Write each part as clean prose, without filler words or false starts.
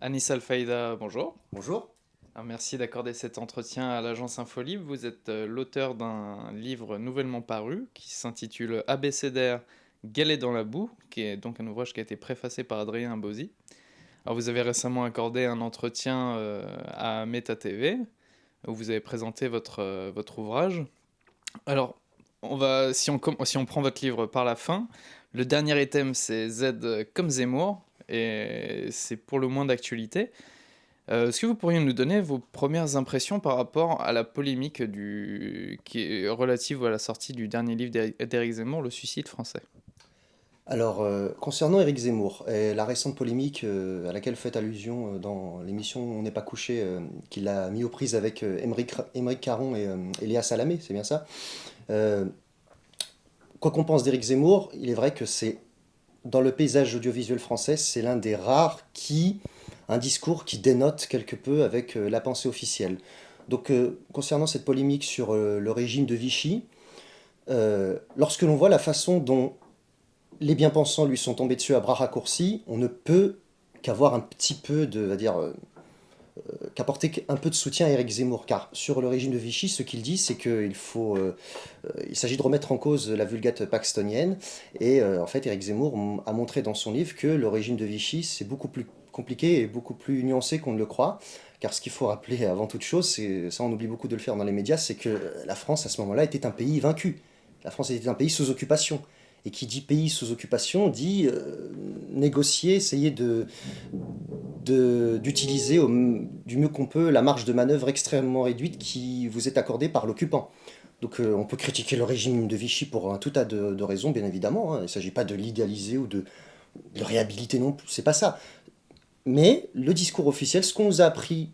Anis Al-Faïda, bonjour. Bonjour. Alors, merci d'accorder cet entretien à l'agence Infolibre. Vous êtes l'auteur d'un livre nouvellement paru qui s'intitule Abécédaire, Galets dans la boue, qui est donc un ouvrage qui a été préfacé par Adrien Bauzy. Alors, vous avez récemment accordé un entretien à Meta TV où vous avez présenté votre ouvrage. Alors, si on prend votre livre par la fin, le dernier item c'est Z comme Zemmour et c'est pour le moins d'actualité. Est-ce que vous pourriez nous donner vos premières impressions par rapport à la polémique qui est relative à la sortie du dernier livre d'Éric Zemmour, Le Suicide français? Alors, concernant Éric Zemmour et la récente polémique à laquelle vous faites allusion dans l'émission On n'est pas couché, qu'il a mis aux prises avec Émeric Caron et Léa Salamé, c'est bien ça. Euh, Quoi qu'on pense d'Éric Zemmour, il est vrai que c'est, dans le paysage audiovisuel français, c'est l'un des rares qui a un discours qui dénote quelque peu avec la pensée officielle. Donc, concernant cette polémique sur le régime de Vichy, lorsque l'on voit la façon dont les bien-pensants lui sont tombés dessus à bras raccourcis, on ne peut qu'avoir un petit peu de, va dire, qu'apporter un peu de soutien à Éric Zemmour, car sur le régime de Vichy, ce qu'il dit, c'est il s'agit de remettre en cause la Vulgate paxtonienne, et en fait, Éric Zemmour a montré dans son livre que le régime de Vichy, c'est beaucoup plus compliqué et beaucoup plus nuancé qu'on ne le croit, car ce qu'il faut rappeler avant toute chose, c'est ça on oublie beaucoup de le faire dans les médias, c'est que la France à ce moment-là était un pays vaincu. La France était un pays sous occupation. Et qui dit pays sous occupation dit négocier, essayer d'utiliser du mieux qu'on peut la marge de manœuvre extrêmement réduite qui vous est accordée par l'occupant. Donc on peut critiquer le régime de Vichy pour un tout tas de raisons, bien évidemment, hein. Il ne s'agit pas de l'idéaliser ou de le réhabiliter non plus, c'est pas ça. Mais le discours officiel, ce qu'on nous a appris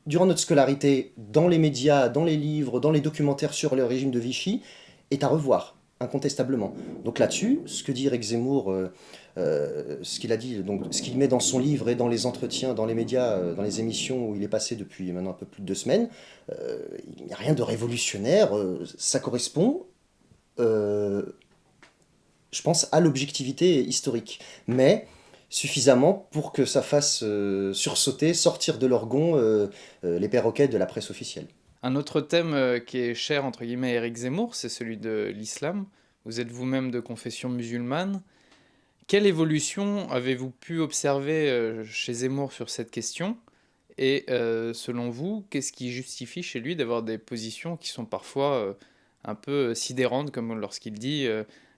durant notre scolarité, dans les médias, dans les livres, dans les documentaires sur le régime de Vichy, est à revoir, incontestablement. Donc là-dessus, ce que dit Eric Zemmour, ce qu'il a dit, donc ce qu'il met dans son livre et dans les entretiens, dans les médias, dans les émissions où il est passé depuis maintenant un peu plus de 2 semaines, il n'y a rien de révolutionnaire. Ça correspond, euh, je pense, à l'objectivité historique. Mais suffisamment pour que ça fasse sursauter, sortir de leur gonds les perroquets de la presse officielle. Un autre thème qui est cher entre guillemets à Éric Zemmour, c'est celui de l'islam. Vous êtes vous-même de confession musulmane. Quelle évolution avez-vous pu observer chez Zemmour sur cette question? Et selon vous, qu'est-ce qui justifie chez lui d'avoir des positions qui sont parfois un peu sidérantes, comme lorsqu'il dit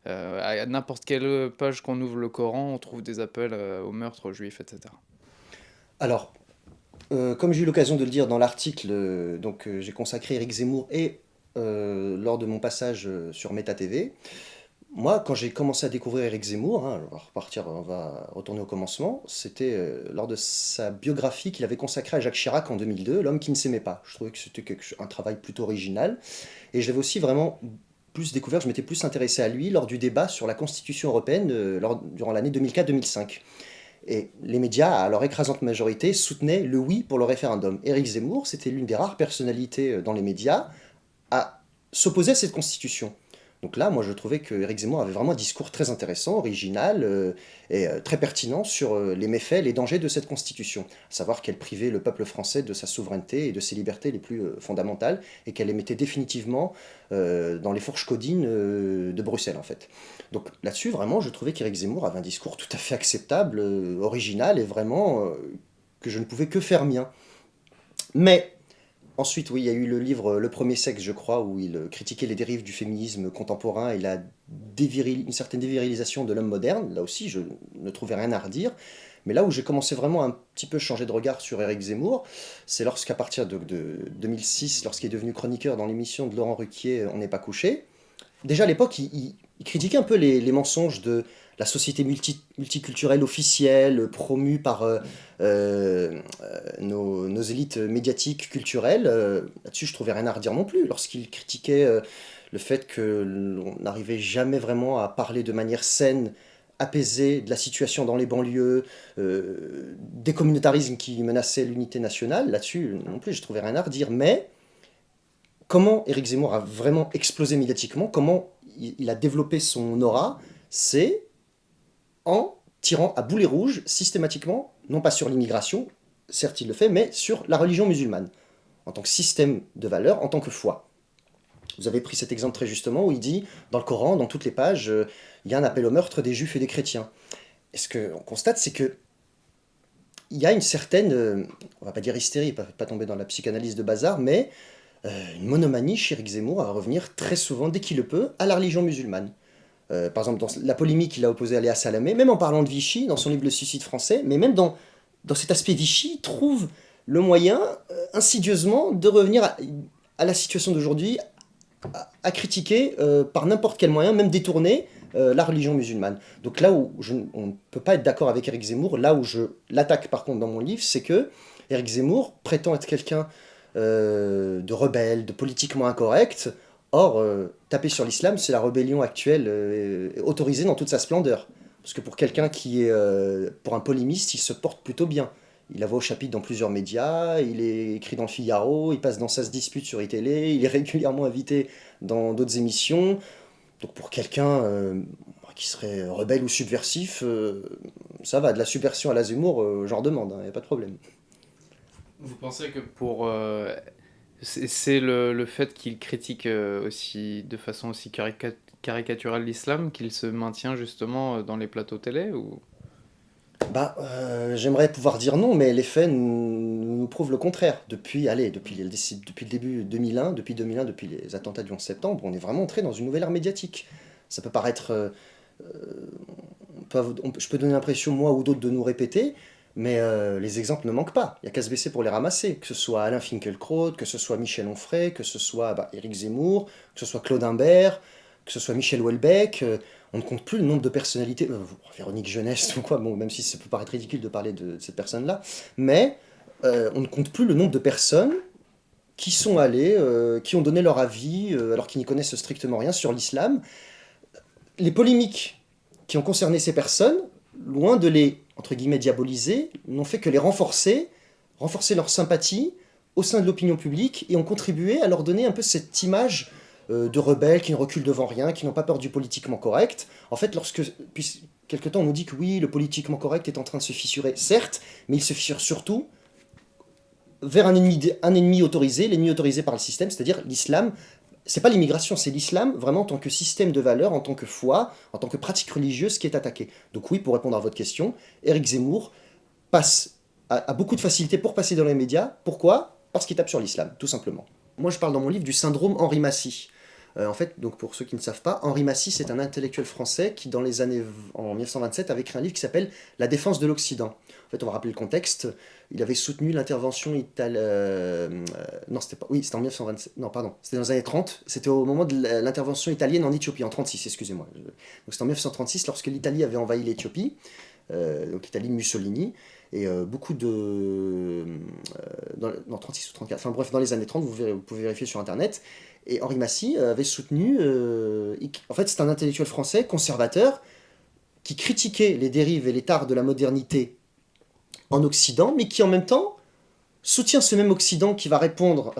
à n'importe quelle page qu'on ouvre le Coran, on trouve des appels au meurtre aux juifs, etc. Alors, comme j'ai eu l'occasion de le dire dans l'article, j'ai consacré Éric Zemmour et lors de mon passage sur Meta TV, moi, quand j'ai commencé à découvrir Éric Zemmour, hein, on va retourner au commencement, c'était lors de sa biographie qu'il avait consacrée à Jacques Chirac en 2002, L'homme qui ne s'aimait pas. Je trouvais que c'était un travail plutôt original. Et je l'avais aussi vraiment plus découvert, je m'étais plus intéressé à lui lors du débat sur la Constitution européenne durant l'année 2004-2005. Et les médias, à leur écrasante majorité, soutenaient le oui pour le référendum. Éric Zemmour, c'était l'une des rares personnalités dans les médias à s'opposer à cette constitution. Donc là, moi, je trouvais que Éric Zemmour avait vraiment un discours très intéressant, original et très pertinent sur les méfaits, les dangers de cette constitution. À savoir qu'elle privait le peuple français de sa souveraineté et de ses libertés les plus fondamentales et qu'elle les mettait définitivement dans les fourches codines de Bruxelles, en fait. Donc là-dessus, vraiment, je trouvais qu'Éric Zemmour avait un discours tout à fait acceptable, original et vraiment que je ne pouvais que faire mien. Mais ensuite, oui, il y a eu le livre Le Premier Sexe, je crois, où il critiquait les dérives du féminisme contemporain et une certaine dévirilisation de l'homme moderne. Là aussi, je ne trouvais rien à redire. Mais là où j'ai commencé vraiment à un petit peu changer de regard sur Éric Zemmour, c'est lorsqu'à partir de 2006, lorsqu'il est devenu chroniqueur dans l'émission de Laurent Ruquier, On n'est pas couché, déjà à l'époque, il critiquait un peu les mensonges de la société multiculturelle officielle promue par nos élites médiatiques culturelles. Là-dessus, je trouvais rien à redire non plus. Lorsqu'il critiquait le fait que l'on n'arrivait jamais vraiment à parler de manière saine, apaisée de la situation dans les banlieues, des communautarismes qui menaçaient l'unité nationale, là-dessus non plus, je trouvais rien à redire. Mais comment Éric Zemmour a vraiment explosé médiatiquement, comment il a développé son aura, c'est en tirant à boulet rouge systématiquement, non pas sur l'immigration, certes il le fait, mais sur la religion musulmane, en tant que système de valeurs, en tant que foi. Vous avez pris cet exemple très justement où il dit, dans le Coran, dans toutes les pages, il y a un appel au meurtre des juifs et des chrétiens. Et ce qu'on constate, c'est que il y a une certaine, on va pas dire hystérie, pas tomber dans la psychanalyse de bazar, mais une monomanie chez Éric Zemmour à revenir très souvent, dès qu'il le peut, à la religion musulmane. Par exemple, dans la polémique qu'il a opposée à Léa Salamé, même en parlant de Vichy, dans son livre Le suicide français, mais même dans cet aspect Vichy, il trouve le moyen, insidieusement, de revenir à la situation d'aujourd'hui, à critiquer par n'importe quel moyen, même détourné, la religion musulmane. Donc là où on ne peut pas être d'accord avec Éric Zemmour, là où je l'attaque par contre dans mon livre, c'est que Éric Zemmour prétend être quelqu'un de rebelle, de politiquement incorrect. Or, taper sur l'islam, c'est la rébellion actuelle autorisée dans toute sa splendeur. Parce que pour quelqu'un qui est, pour un polémiste, il se porte plutôt bien. Il a voix au chapitre dans plusieurs médias, il est écrit dans le Figaro, il passe dans Ça se dispute sur iTélé, il est régulièrement invité dans d'autres émissions. Donc pour quelqu'un qui serait rebelle ou subversif, ça va, de la subversion à la Zemmour, j'en demande, il n'y a pas de problème. Vous pensez que c'est le fait qu'il critique aussi de façon aussi caricaturale l'islam qu'il se maintient justement dans les plateaux télé ou... Bah, j'aimerais pouvoir dire non, mais les faits nous prouvent le contraire. Depuis le début 2001, depuis les attentats du 11 septembre, on est vraiment entré dans une nouvelle ère médiatique. Ça peut paraître... je peux donner l'impression, moi ou d'autres, de nous répéter, mais les exemples ne manquent pas. Il n'y a qu'à se baisser pour les ramasser. Que ce soit Alain Finkielkraut, que ce soit Michel Onfray, que ce soit Éric Zemmour, que ce soit Claude Imbert, que ce soit Michel Houellebecq. On ne compte plus le nombre de personnalités, Véronique Jeunesse ou quoi, bon, même si ça peut paraître ridicule de parler de cette personne-là, mais on ne compte plus le nombre de personnes qui sont allées, qui ont donné leur avis, alors qu'ils n'y connaissent strictement rien sur l'islam. Les polémiques qui ont concerné ces personnes, loin de les, entre guillemets, diaboliser, n'ont fait que les renforcer leur sympathie au sein de l'opinion publique, et ont contribué à leur donner un peu cette image de rebelles qui ne reculent devant rien, qui n'ont pas peur du politiquement correct. En fait, puis quelque temps on nous dit que oui, le politiquement correct est en train de se fissurer, certes, mais il se fissure surtout vers un ennemi autorisé, l'ennemi autorisé par le système, c'est-à-dire l'islam. C'est pas l'immigration, c'est l'islam, vraiment en tant que système de valeurs, en tant que foi, en tant que pratique religieuse qui est attaqué. Donc oui, pour répondre à votre question, Éric Zemmour a beaucoup de facilité pour passer dans les médias. Pourquoi? Parce qu'il tape sur l'islam, tout simplement. Moi, je parle dans mon livre du syndrome Henri Massy. En fait, donc pour ceux qui ne savent pas, Henri Massy, c'est un intellectuel français qui, en 1927, avait écrit un livre qui s'appelle La défense de l'Occident. En fait, on va rappeler le contexte. Il avait soutenu l'intervention italienne. Non, c'était pas. Oui, c'était en 1927. Non, pardon. C'était dans les années 30. C'était au moment de l'intervention italienne en Éthiopie, en 36, excusez-moi. Donc c'était en 1936, lorsque l'Italie avait envahi l'Éthiopie, donc l'Italie de Mussolini. Et beaucoup de... dans 36 ou 34, enfin bref, dans les années 30, vous pouvez vérifier sur Internet. Et Henri Massy avait soutenu... en fait, c'est un intellectuel français, conservateur, qui critiquait les dérives et les tares de la modernité en Occident, mais qui en même temps soutient ce même Occident qui va répandre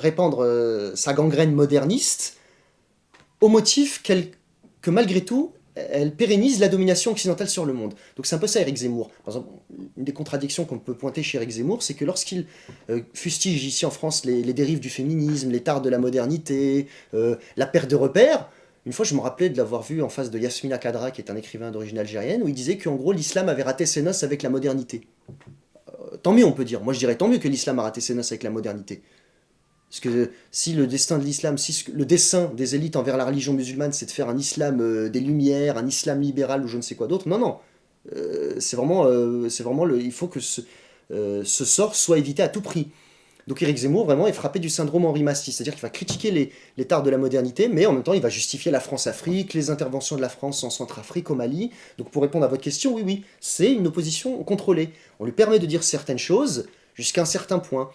sa gangrène moderniste au motif que malgré tout, elle pérennise la domination occidentale sur le monde. Donc c'est un peu ça Éric Zemmour. Par exemple, une des contradictions qu'on peut pointer chez Éric Zemmour, c'est que lorsqu'il fustige ici en France les dérives du féminisme, les tares de la modernité, la perte de repères, une fois je me rappelais de l'avoir vu en face de Yasmina Khadra, qui est un écrivain d'origine algérienne, où il disait qu'en gros l'islam avait raté ses noces avec la modernité. Tant mieux on peut dire, moi je dirais tant mieux que l'islam a raté ses noces avec la modernité. Parce que si le destin de l'islam, si le dessein des élites envers la religion musulmane, c'est de faire un islam des Lumières, un islam libéral ou je ne sais quoi d'autre, non, non. C'est vraiment il faut que ce sort soit évité à tout prix. Donc Éric Zemmour, vraiment, est frappé du syndrome Henri Massy, c'est-à-dire qu'il va critiquer les tares de la modernité, mais en même temps, il va justifier la France-Afrique, les interventions de la France en Centrafrique, au Mali. Donc pour répondre à votre question, oui, oui, c'est une opposition contrôlée. On lui permet de dire certaines choses jusqu'à un certain point.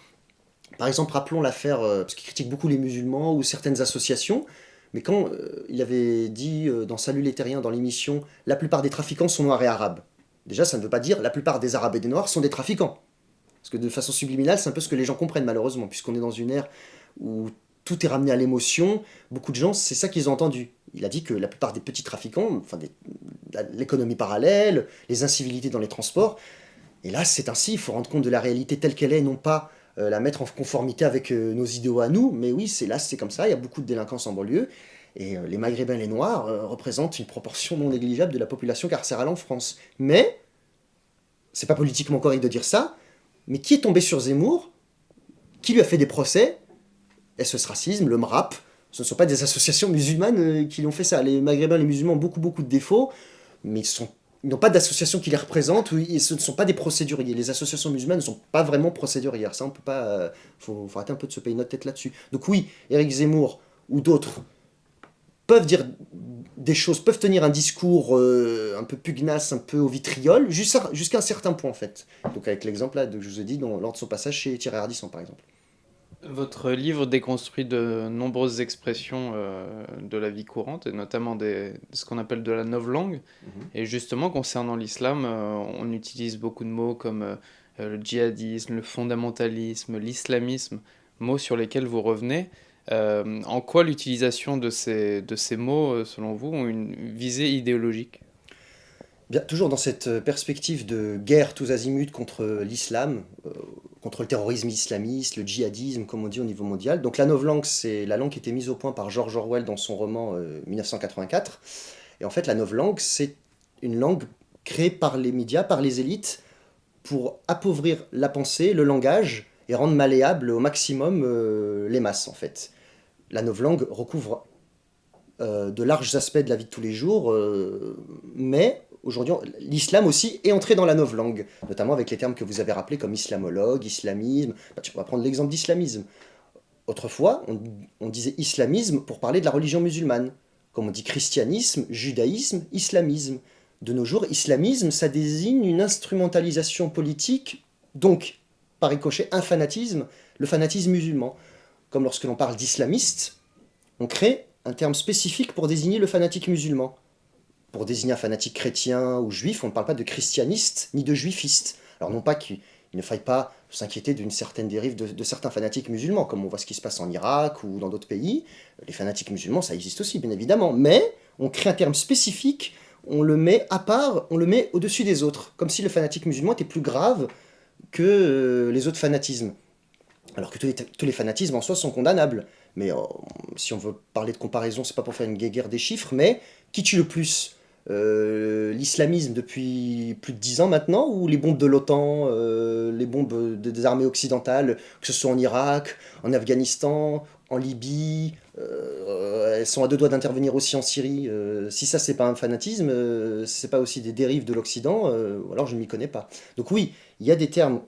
Par exemple, rappelons l'affaire, parce qu'il critique beaucoup les musulmans ou certaines associations, mais quand il avait dit dans Salut les Terriens, dans l'émission, la plupart des trafiquants sont noirs et arabes. Déjà, ça ne veut pas dire la plupart des arabes et des noirs sont des trafiquants. Parce que de façon subliminale, c'est un peu ce que les gens comprennent malheureusement, puisqu'on est dans une ère où tout est ramené à l'émotion. Beaucoup de gens, c'est ça qu'ils ont entendu. Il a dit que la plupart des petits trafiquants, l'économie parallèle, les incivilités dans les transports, Et là, c'est ainsi, il faut rendre compte de la réalité telle qu'elle est, non pas la mettre en conformité avec nos idéaux à nous, mais oui, c'est comme ça, il y a beaucoup de délinquance en banlieue, et les Maghrébins et les Noirs représentent une proportion non négligeable de la population carcérale en France. Mais, c'est pas politiquement correct de dire ça, mais qui est tombé sur Zemmour? Qui lui a fait des procès? SOS Racisme, le MRAP, ce ne sont pas des associations musulmanes qui lui ont fait ça. Les Maghrébins, les musulmans ont beaucoup, beaucoup de défauts, mais ils n'ont pas d'association qui les représente, et ce ne sont pas des procéduriers. Les associations musulmanes ne sont pas vraiment procédurières. Ça, on peut pas. Faut arrêter un peu de se payer notre tête là-dessus. Donc, oui, Éric Zemmour ou d'autres peuvent dire des choses, peuvent tenir un discours un peu pugnace, un peu au vitriol, jusqu'à un certain point, en fait. Donc, avec l'exemple là que je vous ai dit lors de son passage chez Thierry Ardisson, par exemple. Votre livre déconstruit de nombreuses expressions de la vie courante, et notamment ce qu'on appelle de la novlangue. Mhm. Et justement, concernant l'islam, on utilise beaucoup de mots comme le djihadisme, le fondamentalisme, l'islamisme, mots sur lesquels vous revenez. En quoi l'utilisation de ces mots, selon vous, ont une visée idéologique? Bien, toujours dans cette perspective de guerre tous azimuts contre l'islam, contre le terrorisme islamiste, le djihadisme, comme on dit au niveau mondial. Donc la novlangue, c'est la langue qui était mise au point par George Orwell dans son roman 1984. Et en fait, la novlangue, c'est une langue créée par les médias, par les élites, pour appauvrir la pensée, le langage, et rendre malléable au maximum les masses, en fait. La novlangue recouvre de larges aspects de la vie de tous les jours, mais aujourd'hui, l'islam aussi est entré dans la novlangue, notamment avec les termes que vous avez rappelés comme islamologue, islamisme. Bah, on va prendre l'exemple d'islamisme. Autrefois, on disait islamisme pour parler de la religion musulmane, comme on dit christianisme, judaïsme, islamisme. De nos jours, islamisme, ça désigne une instrumentalisation politique, donc, par ricochet, un fanatisme, le fanatisme musulman. Comme lorsque l'on parle d'islamiste, on crée un terme spécifique pour désigner le fanatique musulman. Pour désigner un fanatique chrétien ou juif, on ne parle pas de christianiste ni de juifiste. Alors non pas qu'il ne faille pas s'inquiéter d'une certaine dérive de certains fanatiques musulmans, comme on voit ce qui se passe en Irak ou dans d'autres pays. Les fanatiques musulmans, ça existe aussi, bien évidemment. Mais on crée un terme spécifique, on le met à part, on le met au-dessus des autres, comme si le fanatique musulman était plus grave que les autres fanatismes. Alors que tous les fanatismes en soi sont condamnables. Mais si on veut parler de comparaison, c'est pas pour faire une guéguerre des chiffres, mais qui tue le plus l'islamisme depuis plus de 10 ans maintenant, ou les bombes de l'OTAN, les bombes des armées occidentales, que ce soit en Irak, en Afghanistan, en Libye, elles sont à deux doigts d'intervenir aussi en Syrie. Si ça, c'est pas un fanatisme, c'est pas aussi des dérives de l'Occident, ou alors je ne m'y connais pas. Donc oui, il y a des termes.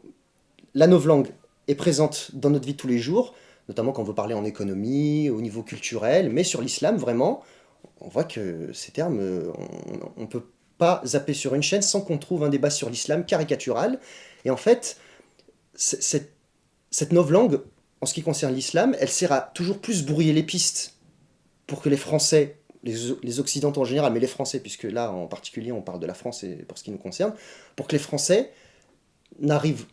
La novlangue est présente dans notre vie de tous les jours, notamment quand on veut parler en économie, au niveau culturel, mais sur l'islam, vraiment, on voit que ces termes, on ne peut pas zapper sur une chaîne sans qu'on trouve un débat sur l'islam caricatural. Et en fait, cette novlangue, en ce qui concerne l'islam, elle sert à toujours plus brouiller les pistes pour que les Français, les Occidentaux en général, mais les Français, puisque là en particulier on parle de la France et pour ce qui nous concerne, pour que les Français n'arrivent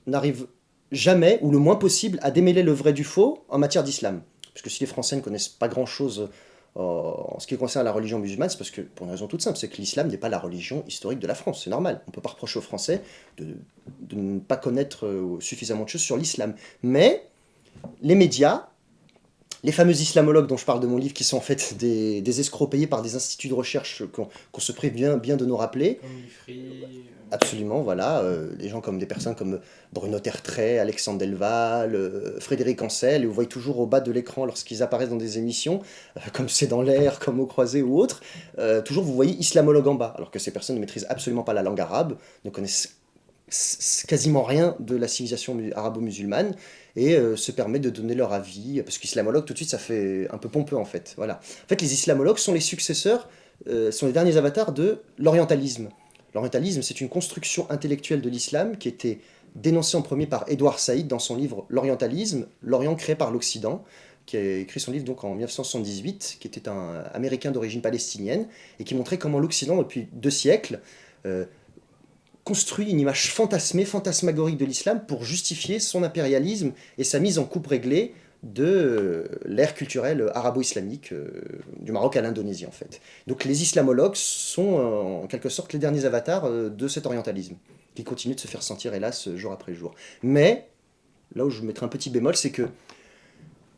jamais, ou le moins possible, à démêler le vrai du faux en matière d'islam. Parce que si les Français ne connaissent pas grand-chose en ce qui concerne la religion musulmane, c'est parce que, pour une raison toute simple, c'est que l'islam n'est pas la religion historique de la France, c'est normal. On ne peut pas reprocher aux Français de ne pas connaître suffisamment de choses sur l'islam. Mais les médias, les fameux islamologues dont je parle de mon livre, qui sont en fait des escrocs payés par des instituts de recherche qu'on se prévient bien de nous rappeler. Comme l'IFRI. Absolument, voilà. Des gens comme des personnes comme Bruno Tertrais, Alexandre Delval, Frédéric Ancel, et vous voyez toujours au bas de l'écran lorsqu'ils apparaissent dans des émissions, comme C'est dans l'air, comme Au croisé ou autres, toujours vous voyez islamologue en bas, alors que ces personnes ne maîtrisent absolument pas la langue arabe, ne connaissent quasiment rien de la civilisation arabo-musulmane et se permet de donner leur avis, parce qu'islamologue, tout de suite, ça fait un peu pompeux en fait. Voilà. En fait, les islamologues sont les successeurs, sont les derniers avatars de l'orientalisme. L'orientalisme, c'est une construction intellectuelle de l'islam qui était dénoncée en premier par Édouard Saïd dans son livre L'Orientalisme, l'Orient créé par l'Occident, qui a écrit son livre donc en 1978, qui était un Américain d'origine palestinienne, et qui montrait comment l'Occident, depuis 2 siècles, construit une image fantasmée, fantasmagorique de l'islam pour justifier son impérialisme et sa mise en coupe réglée de l'ère culturelle arabo-islamique du Maroc à l'Indonésie en fait. Donc les islamologues sont en quelque sorte les derniers avatars de cet orientalisme. qui continue de se faire sentir, hélas, jour après jour. Mais, là où je mettrai un petit bémol, c'est que,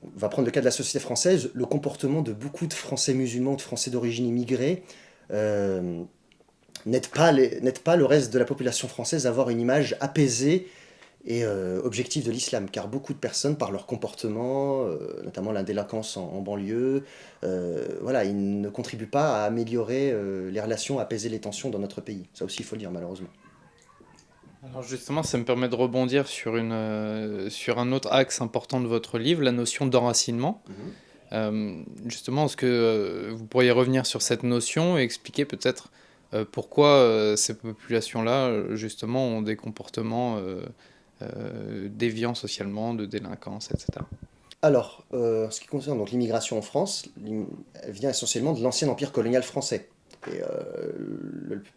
on va prendre le cas de la société française, le comportement de beaucoup de Français musulmans, de Français d'origine immigrée, euh, n'aide pas le reste de la population française à avoir une image apaisée et objective de l'islam, car beaucoup de personnes, par leur comportement, notamment la délinquance en banlieue, voilà, ils ne contribuent pas à améliorer les relations, à apaiser les tensions dans notre pays. Ça aussi, il faut le dire, malheureusement. Alors justement, ça me permet de rebondir sur un autre axe important de votre livre, la notion d'enracinement. Mhm. Justement, est-ce que vous pourriez revenir sur cette notion et expliquer peut-être pourquoi ces populations-là, justement, ont des comportements déviants socialement, de délinquance, etc. Alors, en ce qui concerne donc l'immigration en France, elle vient essentiellement de l'ancien empire colonial français. Et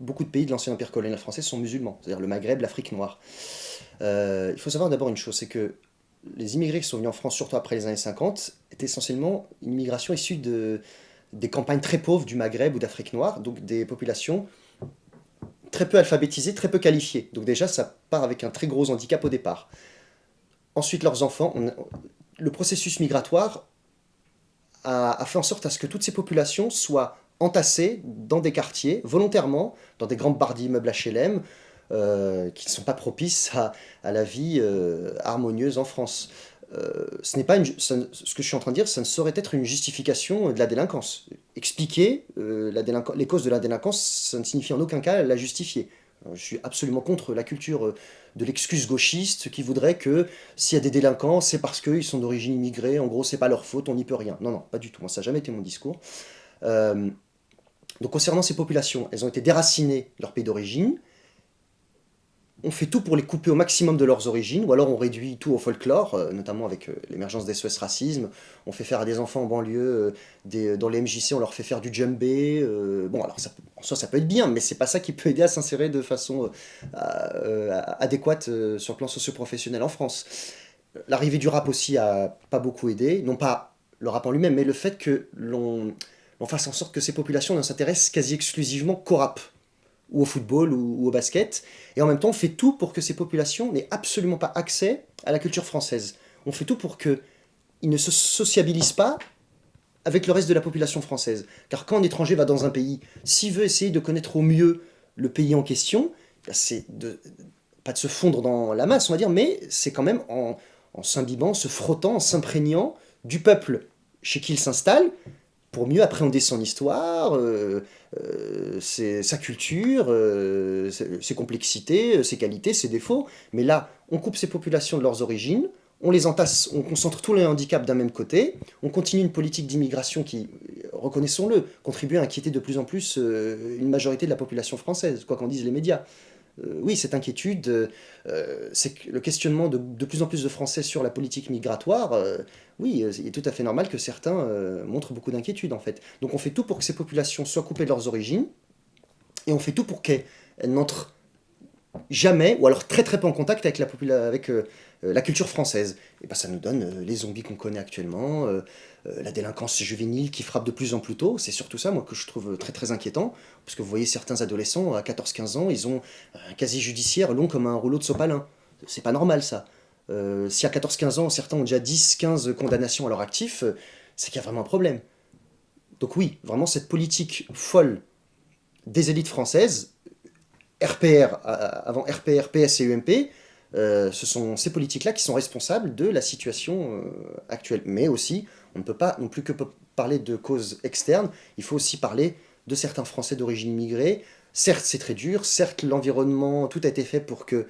beaucoup de pays de l'ancien empire colonial français sont musulmans, c'est-à-dire le Maghreb, l'Afrique noire. Il faut savoir d'abord une chose, c'est que les immigrés qui sont venus en France, surtout après les années 50, étaient essentiellement une migration issue des campagnes très pauvres du Maghreb ou d'Afrique noire, donc des populations très peu alphabétisées, très peu qualifiées. Donc déjà, ça part avec un très gros handicap au départ. Ensuite, leurs enfants, le processus migratoire a fait en sorte à ce que toutes ces populations soient entassées dans des quartiers, volontairement, dans des grandes barres d'immeubles HLM, qui ne sont pas propices à la vie harmonieuse en France. Ce n'est pas ce que je suis en train de dire, ça ne saurait être une justification de la délinquance. Expliquer les causes de la délinquance, ça ne signifie en aucun cas la justifier. Je suis absolument contre la culture de l'excuse gauchiste qui voudrait que s'il y a des délinquants, c'est parce qu'ils sont d'origine immigrée, en gros, c'est pas leur faute, on n'y peut rien. Non, non, pas du tout. Moi, ça n'a jamais été mon discours. Euh, donc, concernant ces populations, elles ont été déracinées de leur pays d'origine. On fait tout pour les couper au maximum de leurs origines, ou alors on réduit tout au folklore, notamment avec l'émergence des SOS Racisme. On fait faire à des enfants en banlieue, dans les MJC, on leur fait faire du djembé. Bon, alors en soi, ça peut être bien, mais c'est pas ça qui peut aider à s'insérer de façon adéquate sur le plan socio-professionnel en France. L'arrivée du rap aussi a pas beaucoup aidé, non pas le rap en lui-même, mais le fait que l'on fasse en sorte que ces populations ne s'intéressent quasi exclusivement qu'au rap ou au football ou au basket. Et en même temps, on fait tout pour que ces populations n'aient absolument pas accès à la culture française. On fait tout pour qu'ils ne se sociabilisent pas avec le reste de la population française. Car quand un étranger va dans un pays, s'il veut essayer de connaître au mieux le pays en question, c'est pas de se fondre dans la masse, on va dire, mais c'est quand même en s'imbibant, se frottant, en s'imprégnant du peuple chez qui il s'installe, pour mieux appréhender son histoire, sa culture, ses complexités, ses qualités, ses défauts. Mais là, on coupe ces populations de leurs origines, on les entasse, on concentre tous les handicaps d'un même côté, on continue une politique d'immigration qui, reconnaissons-le, contribue à inquiéter de plus en plus une majorité de la population française, quoi qu'en disent les médias. Oui, cette inquiétude, c'est que le questionnement de plus en plus de Français sur la politique migratoire, oui, il est tout à fait normal que certains montrent beaucoup d'inquiétude en fait. Donc on fait tout pour que ces populations soient coupées de leurs origines, et on fait tout pour qu'elles n'entrent jamais, ou alors très très peu en contact avec la culture française. Et ben ça nous donne les zombies qu'on connaît actuellement, la délinquance juvénile qui frappe de plus en plus tôt. C'est surtout ça, moi, que je trouve très très inquiétant, parce que vous voyez certains adolescents à 14-15 ans, ils ont un casier judiciaire long comme un rouleau de sopalin. C'est pas normal ça. Si à 14-15 ans, certains ont déjà 10-15 condamnations à leur actif, c'est qu'il y a vraiment un problème. Donc oui, vraiment cette politique folle des élites françaises, RPR, avant RPR, PS et UMP, ce sont ces politiques-là qui sont responsables de la situation actuelle. Mais aussi, on ne peut pas non plus que parler de causes externes, il faut aussi parler de certains Français d'origine immigrée. Certes, c'est très dur, certes, l'environnement, tout a été fait pour que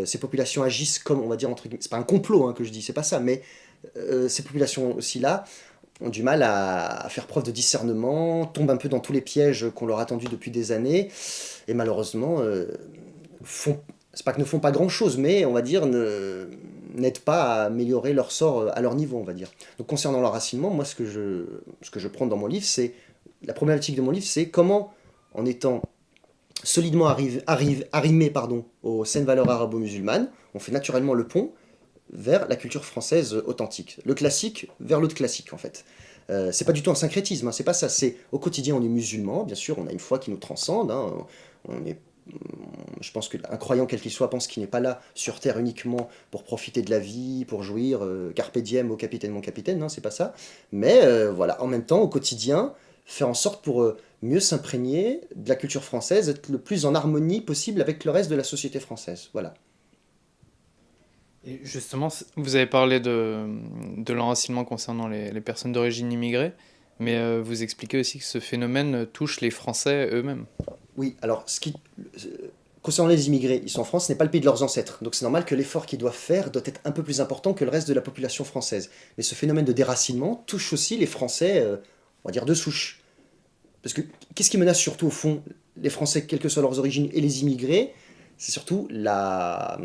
ces populations agissent comme, on va dire, entre guillemets, c'est pas un complot que je dis, c'est pas ça, mais ces populations aussi-là ont du mal à faire preuve de discernement, tombent un peu dans tous les pièges qu'on leur a tendus depuis des années, et malheureusement, c'est pas que ne font pas grand-chose, mais on va dire, n'aident pas à améliorer leur sort à leur niveau, on va dire. Donc concernant l'enracinement, moi ce que je prends dans mon livre, c'est, la problématique de mon livre, c'est comment, en étant solidement arrimé aux saines valeurs arabo-musulmanes, on fait naturellement le pont vers la culture française authentique. Le classique vers l'autre classique, en fait. C'est pas du tout un syncrétisme, c'est pas ça. C'est au quotidien, on est musulman, bien sûr, on a une foi qui nous transcende, on est Je pense qu'un croyant quel qu'il soit pense qu'il n'est pas là sur Terre uniquement pour profiter de la vie, pour jouir, carpe diem, au capitaine mon capitaine, non, c'est pas ça. Mais voilà, en même temps, au quotidien, faire en sorte pour mieux s'imprégner de la culture française, être le plus en harmonie possible avec le reste de la société française. Voilà. Et justement, vous avez parlé de l'enracinement concernant les personnes d'origine immigrée, mais vous expliquez aussi que ce phénomène touche les Français eux-mêmes. Oui, alors, concernant les immigrés, ils sont en France, ce n'est pas le pays de leurs ancêtres. Donc c'est normal que l'effort qu'ils doivent faire doit être un peu plus important que le reste de la population française. Mais ce phénomène de déracinement touche aussi les Français, on va dire, de souche. Parce que qu'est-ce qui menace surtout, au fond, les Français, quelles que soient leurs origines, et les immigrés? C'est surtout la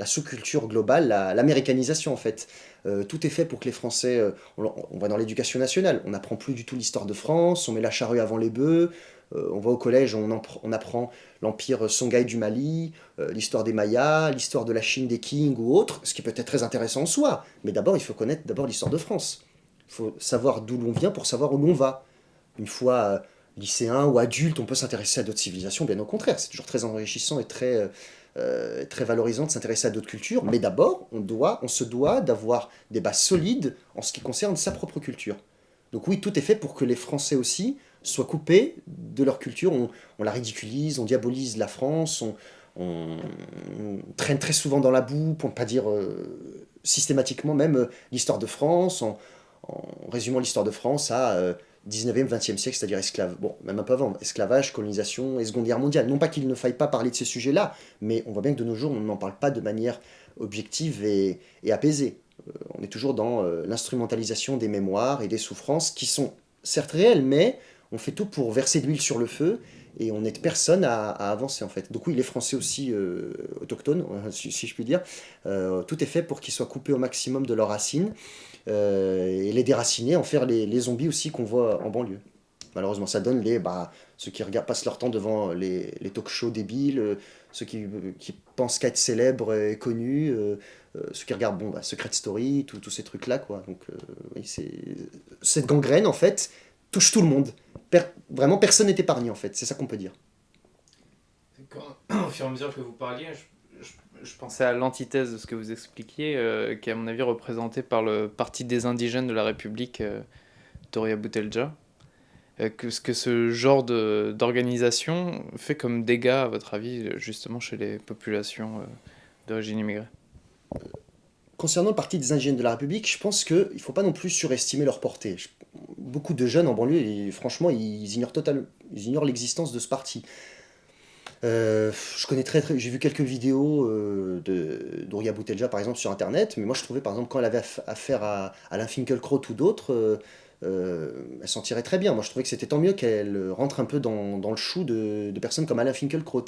sous-culture globale, l'américanisation en fait. Tout est fait pour que les Français, on va dans l'éducation nationale, on n'apprend plus du tout l'histoire de France, on met la charrue avant les bœufs, on va au collège, on apprend l'empire Songhai du Mali, l'histoire des Mayas, l'histoire de la Chine des Qing ou autre, ce qui peut être très intéressant en soi. Mais d'abord, il faut connaître d'abord l'histoire de France. Il faut savoir d'où l'on vient pour savoir où l'on va. Une fois lycéen ou adulte, on peut s'intéresser à d'autres civilisations, bien au contraire. C'est toujours très enrichissant et très valorisant de s'intéresser à d'autres cultures. Mais d'abord, on se doit d'avoir des bases solides en ce qui concerne sa propre culture. Donc oui, tout est fait pour que les Français aussi soient coupés de leur culture. On la ridiculise, on diabolise la France, on traîne très souvent dans la boue, pour ne pas dire systématiquement même l'histoire de France, en résumant l'histoire de France à 19e, 20e siècle, c'est-à-dire esclave. Bon, même un peu avant, esclavage, colonisation et Seconde Guerre mondiale. Non pas qu'il ne faille pas parler de ces sujets-là, mais on voit bien que de nos jours, on n'en parle pas de manière objective et apaisée. On est toujours dans l'instrumentalisation des mémoires et des souffrances qui sont certes réelles, mais on fait tout pour verser de l'huile sur le feu et on n'aide personne à avancer en fait. Donc oui, les Français aussi autochtones, si je puis dire, tout est fait pour qu'ils soient coupés au maximum de leurs racines et les déraciner, en faire les zombies aussi qu'on voit en banlieue. Malheureusement, ça donne ceux qui regardent, passent leur temps devant les talk-shows débiles, ceux qui pensent qu'être célèbres et connus, ceux qui regardent Secret Story, tous ces trucs-là, quoi. Donc, oui, cette gangrène, en fait, touche tout le monde. Vraiment, personne n'est épargné, en fait. C'est ça qu'on peut dire. Au fur et à mesure que vous parliez, je pensais à l'antithèse de ce que vous expliquiez, qui est à mon avis représentée par le Parti des indigènes de la République d'Oria Boutelja. Qu'est-ce que ce genre d'organisation fait comme dégâts, à votre avis, justement chez les populations d'origine immigrée? Concernant le Parti des indigènes de la République, je pense qu'il ne faut pas non plus surestimer leur portée. Beaucoup de jeunes en banlieue, franchement, ils ignorent l'existence de ce parti. Je connais j'ai vu quelques vidéos d'Oria Boutelja par exemple sur internet, mais moi je trouvais par exemple quand elle avait affaire à Alain Finkielkraut ou d'autres, elle s'en tirait très bien. Moi je trouvais que c'était tant mieux qu'elle rentre un peu dans le chou de personnes comme Alain Finkielkraut,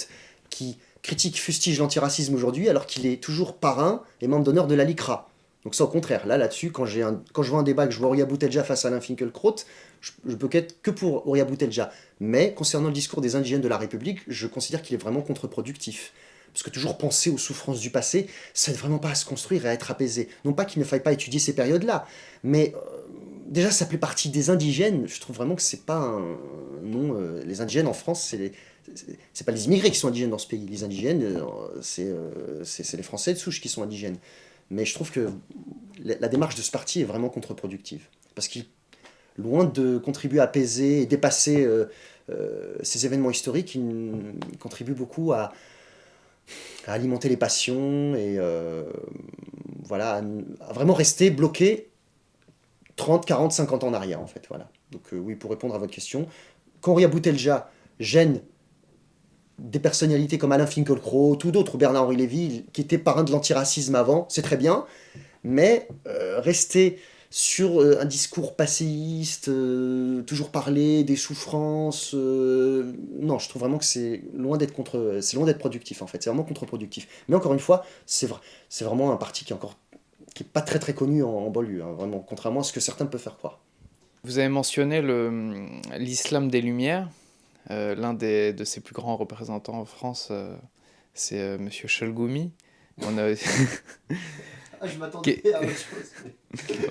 qui critique, fustige l'antiracisme aujourd'hui alors qu'il est toujours parrain et membre d'honneur de la LICRA. Donc ça au contraire, là-dessus, quand je vois un débat, que je vois Oria Boutelja face à Alain Finkielkraut, je peux qu'être que pour Oria Boutelja. Mais concernant le discours des indigènes de la République, je considère qu'il est vraiment contre-productif. Parce que toujours penser aux souffrances du passé, ça n'aide vraiment pas à se construire et à être apaisé. Non pas qu'il ne faille pas étudier ces périodes-là, mais déjà s'appeler partie des indigènes, je trouve vraiment que c'est pas un nom. Les indigènes en France, c'est pas les immigrés qui sont indigènes dans ce pays. Les indigènes, c'est les Français de souche qui sont indigènes. Mais je trouve que la démarche de ce parti est vraiment contre-productive. Parce qu'il, loin de contribuer à apaiser et dépasser ces événements historiques, il contribue beaucoup à alimenter les passions et voilà, à vraiment rester bloqué 30, 40, 50 ans en arrière en fait. Voilà. Donc oui, pour répondre à votre question, quand Oria Boutelja gêne des personnalités comme Alain Finkielkraut ou d'autres, Bernard-Henri Lévy, qui étaient parrains de l'antiracisme avant, c'est très bien, mais rester sur un discours passéiste, toujours parler des souffrances, non, je trouve vraiment que c'est loin d'être productif en fait, c'est vraiment contre-productif. Mais encore une fois, c'est vraiment un parti qui est pas très très connu en banlieue, hein, vraiment, contrairement à ce que certains peuvent faire croire. Vous avez mentionné l'islam des Lumières. L'un de ses plus grands représentants en France, c'est Monsieur Chalgoumi. On a... Ah, je m'attendais à autre chose.